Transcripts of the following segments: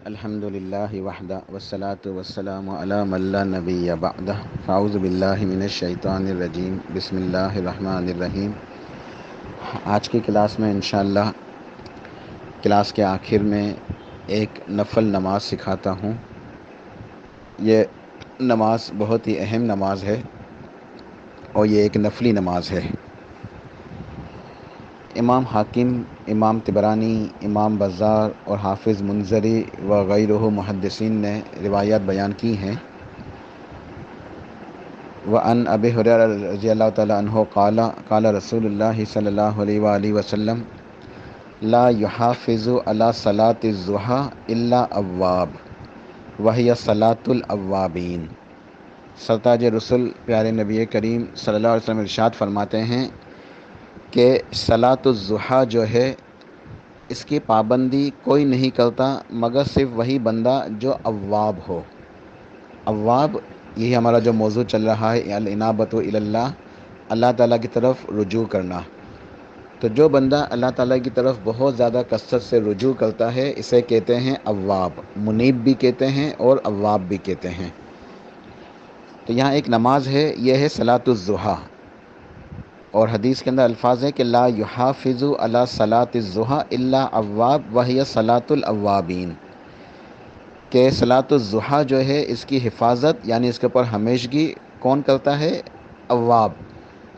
الحمدللہ وحدہ والصلاة والسلام علی من لا نبی بعدہ فاعوذ باللہ من الشیطان الرجیم بسم اللہ الرحمن الرحیم۔ آج کی کلاس میں انشاءاللہ کلاس کے آخر میں ایک نفل نماز سکھاتا ہوں۔ یہ نماز بہت ہی اہم نماز ہے اور یہ ایک نفلی نماز ہے۔ امام حاکم، امام طبرانی، امام بزار اور حافظ منذری وغیرہ محدثین نے روایات بیان کی ہیں۔ وعن ابی ہریرہ رضی اللہ تعالی عنہ قال قال رسول اللہ صلی اللہ علیہ وآلہ وسلم لا یحافظ علی صلاۃ الضحیٰ الا اواب وہی صلاۃ الاوابین۔ سرتاج رسول پیارے نبی کریم صلی اللہ علیہ وسلم ارشاد فرماتے ہیں کہ صلاۃ الضحیٰ جو ہے اس کی پابندی کوئی نہیں کرتا مگر صرف وہی بندہ جو اواب ہو۔ اواب یہی ہمارا جو موضوع چل رہا ہے، الانابۃ الی اللہ، اللہ تعالیٰ کی طرف رجوع کرنا۔ تو جو بندہ اللہ تعالیٰ کی طرف بہت زیادہ کثرت سے رجوع کرتا ہے اسے کہتے ہیں اواب، منیب بھی کہتے ہیں اور اواب بھی کہتے ہیں۔ تو یہاں ایک نماز ہے، یہ ہے صلاۃ الضحیٰ، اور حدیث کے اندر الفاظ ہے کہ لا یحافظ علی صلاۃ الضحیٰ الا اواب وہی صلاۃ الاوابین، کہ صلاۃ الضحیٰ جو ہے اس کی حفاظت یعنی اس کے اوپر ہمیشگی کون کرتا ہے؟ اواب۔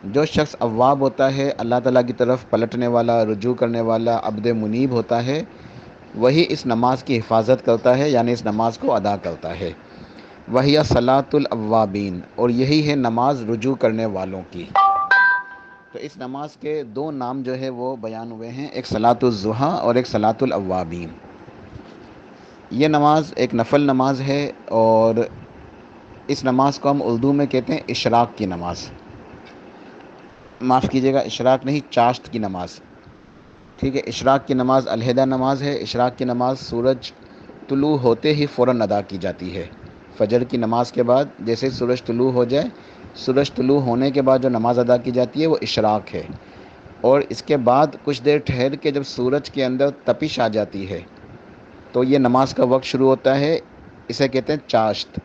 جو شخص اواب ہوتا ہے، اللہ تعالیٰ کی طرف پلٹنے والا، رجوع کرنے والا، عبد منیب ہوتا ہے، وہی اس نماز کی حفاظت کرتا ہے یعنی اس نماز کو ادا کرتا ہے۔ وہی صلاۃ الاوابین، اور یہی ہے نماز رجوع کرنے والوں کی۔ تو اس نماز کے دو نام جو ہے وہ بیان ہوئے ہیں، ایک صلاۃ الضحیٰ اور ایک صلاۃ الاوابین۔ یہ نماز ایک نفل نماز ہے اور اس نماز کو ہم اردو میں کہتے ہیں اشراق کی نماز۔ معاف کیجیے گا، اشراق نہیں، چاشت کی نماز، ٹھیک ہے۔ اشراق کی نماز علیحدہ نماز ہے۔ اشراق کی نماز سورج طلوع ہوتے ہی فوراً ادا کی جاتی ہے۔ فجر کی نماز کے بعد جیسے سورج طلوع ہو جائے، سورج طلوع ہونے کے بعد جو نماز ادا کی جاتی ہے وہ اشراق ہے، اور اس کے بعد کچھ دیر ٹھہر کے جب سورج کے اندر تپش آ جاتی ہے تو یہ نماز کا وقت شروع ہوتا ہے، اسے کہتے ہیں چاشت۔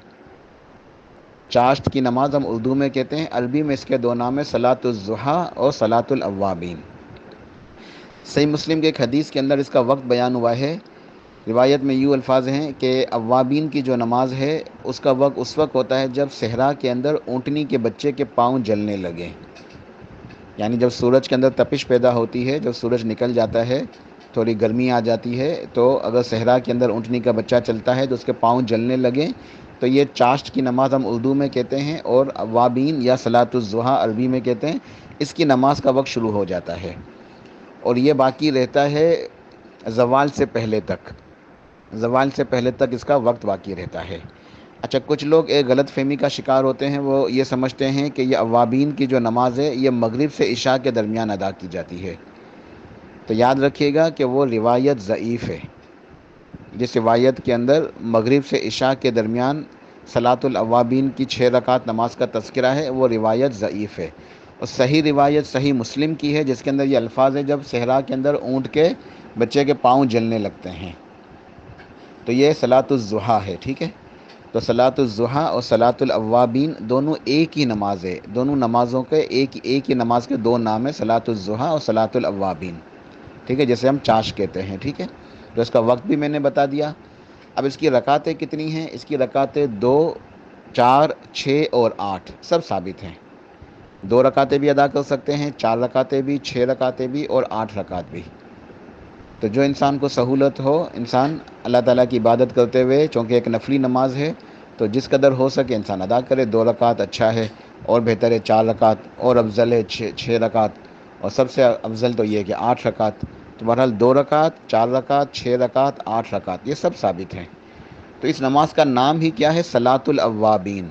چاشت کی نماز ہم اردو میں کہتے ہیں، عربی میں اس کے دو نام ہیں، صلاۃ الضحیٰ اور صلاۃ الاوابین۔ صحیح مسلم کے ایک حدیث کے اندر اس کا وقت بیان ہوا ہے۔ روایت میں یوں الفاظ ہیں کہ اوابین کی جو نماز ہے اس کا وقت اس وقت ہوتا ہے جب صحرا کے اندر اونٹنی کے بچے کے پاؤں جلنے لگیں، یعنی جب سورج کے اندر تپش پیدا ہوتی ہے، جب سورج نکل جاتا ہے، تھوڑی گرمی آ جاتی ہے، تو اگر صحرا کے اندر اونٹنی کا بچہ چلتا ہے تو اس کے پاؤں جلنے لگیں تو یہ چاشت کی نماز ہم اردو میں کہتے ہیں، اور اوابین یا صلاۃ الضحیٰ عربی میں کہتے ہیں۔ اس کی نماز کا وقت شروع ہو جاتا ہے اور یہ باقی رہتا ہے زوال سے پہلے تک۔ زوال سے پہلے تک اس کا وقت باقی رہتا ہے۔ اچھا، کچھ لوگ ایک غلط فہمی کا شکار ہوتے ہیں، وہ یہ سمجھتے ہیں کہ یہ اوابین کی جو نماز ہے یہ مغرب سے عشاء کے درمیان ادا کی جاتی ہے۔ تو یاد رکھیے گا کہ وہ روایت ضعیف ہے۔ جس روایت کے اندر مغرب سے عشاء کے درمیان صلاۃ الاوابین کی 6 رکعت نماز کا تذکرہ ہے وہ روایت ضعیف ہے، اور صحیح روایت صحیح مسلم کی ہے جس کے اندر یہ الفاظ ہے جب صحرا کے اندر اونٹ کے بچے کے پاؤں جلنے لگتے ہیں، تو یہ صلاۃ الضحیٰ ہے، ٹھیک ہے۔ تو صلاۃ الضحیٰ اور صلاۃ الاوابین دونوں ایک ہی نماز ہے، دونوں نمازوں کے ایک ہی نماز کے دو نام ہیں، صلاۃ الضحیٰ اور صلاۃ الاوابین، ٹھیک ہے، جسے ہم چاش کہتے ہیں، ٹھیک ہے۔ تو اس کا وقت بھی میں نے بتا دیا۔ اب اس کی رکعتیں کتنی ہیں؟ اس کی رکعتیں 2، 4، 6 اور 8 سب ثابت ہیں۔ 2 رکعتیں بھی ادا کر سکتے ہیں، 4 رکعتیں بھی، 6 رکعتیں بھی اور 8 رکعت بھی۔ تو جو انسان کو سہولت ہو، انسان اللہ تعالیٰ کی عبادت کرتے ہوئے، چونکہ ایک نفلی نماز ہے تو جس قدر ہو سکے انسان ادا کرے۔ 2 رکعت اچھا ہے، اور بہتر ہے 4 رکعت، اور افضل ہے 6 رکعت، اور سب سے افضل تو یہ ہے کہ 8 رکعت۔ تو بہرحال 2 رکعت، 4 رکعت، 6 رکعت، 8 رکعت یہ سب ثابت ہیں۔ تو اس نماز کا نام ہی کیا ہے؟ صلاۃ الاوابین،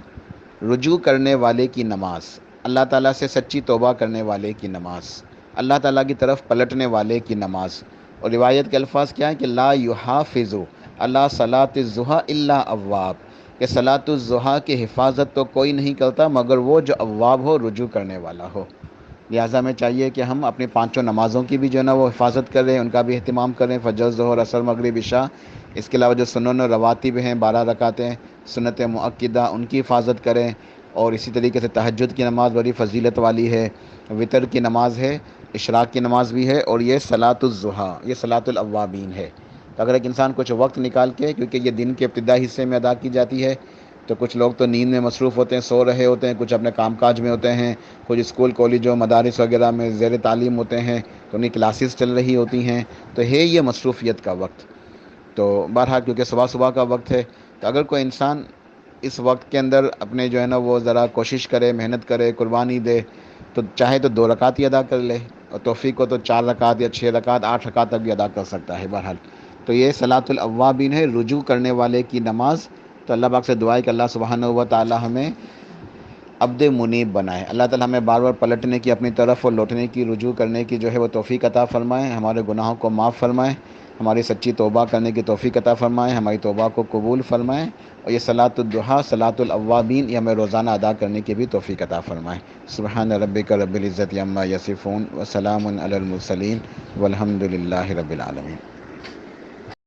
رجوع کرنے والے کی نماز، اللہ تعالیٰ سے سچی توبہ کرنے والے کی نماز، اللہ تعالیٰ کی طرف پلٹنے والے کی نماز۔ اور روایت کے الفاظ کیا ہے کہ لا یحافظ علی صلاۃ الضحیٰ الا اواب، کہ صلاۃ الضحیٰ کی حفاظت تو کوئی نہیں کرتا مگر وہ جو اواب ہو، رجوع کرنے والا ہو۔ لہٰذا ہمیں چاہیے کہ ہم اپنی پانچوں نمازوں کی بھی جو ہے نا وہ حفاظت کریں، ان کا بھی اہتمام کریں، فجر، ظہر، عصر، مغرب، عشاء۔ اس کے علاوہ جو سنن و رواتب ہیں 12 رکعتیں سنت مؤکدہ، ان کی حفاظت کریں۔ اور اسی طریقے سے تہجد کی نماز بڑی فضیلت والی ہے، وطر کی نماز ہے، اشراق کی نماز بھی ہے، اور یہ صلاۃ الضحیٰ، یہ صلاۃ الاوابین ہے۔ تو اگر ایک انسان کچھ وقت نکال کے، کیونکہ یہ دن کے ابتدائی حصے میں ادا کی جاتی ہے، تو کچھ لوگ تو نیند میں مصروف ہوتے ہیں، سو رہے ہوتے ہیں، کچھ اپنے کام کاج میں ہوتے ہیں، کچھ اسکول کالجوں مدارس وغیرہ میں زیر تعلیم ہوتے ہیں، تو انہیں کلاسز چل رہی ہوتی ہیں، تو ہے یہ مصروفیت کا وقت۔ تو بہرحال کیونکہ صبح صبح کا وقت ہے، تو اگر کوئی انسان اس وقت کے اندر اپنے جو ہے نا وہ ذرا کوشش کرے، محنت کرے، قربانی دے، تو چاہے تو 2 رکعت ہی ادا کر لے، اور توفیق ہو تو 4 رکعت یا 6 رکعت، 8 رکعت تک بھی ادا کر سکتا ہے بہرحال۔ تو یہ صلاۃ الاوابین ہے، رجوع کرنے والے کی نماز۔ تو اللہ پاک سے دعا ہے کہ اللہ سبحانہ و تعالی ہمیں عبد منیب بنائے، اللہ تعالی ہمیں بار بار پلٹنے کی، اپنی طرف اور لوٹنے کی، رجوع کرنے کی جو ہے وہ توفیق عطا فرمائے، ہمارے گناہوں کو معاف فرمائے، ہماری سچی توبہ کرنے کی توفیق عطا فرمائے، ہماری توبہ کو قبول فرمائے، اور یہ صلاۃ الضحیٰ، صلاۃ الاوابین، یہ ہمیں روزانہ ادا کرنے کی بھی توفیق عطا فرمائے۔ سبحان ربک رب العزت عما یصفون وسلام علی المرسلین والحمد للہ رب العالمین۔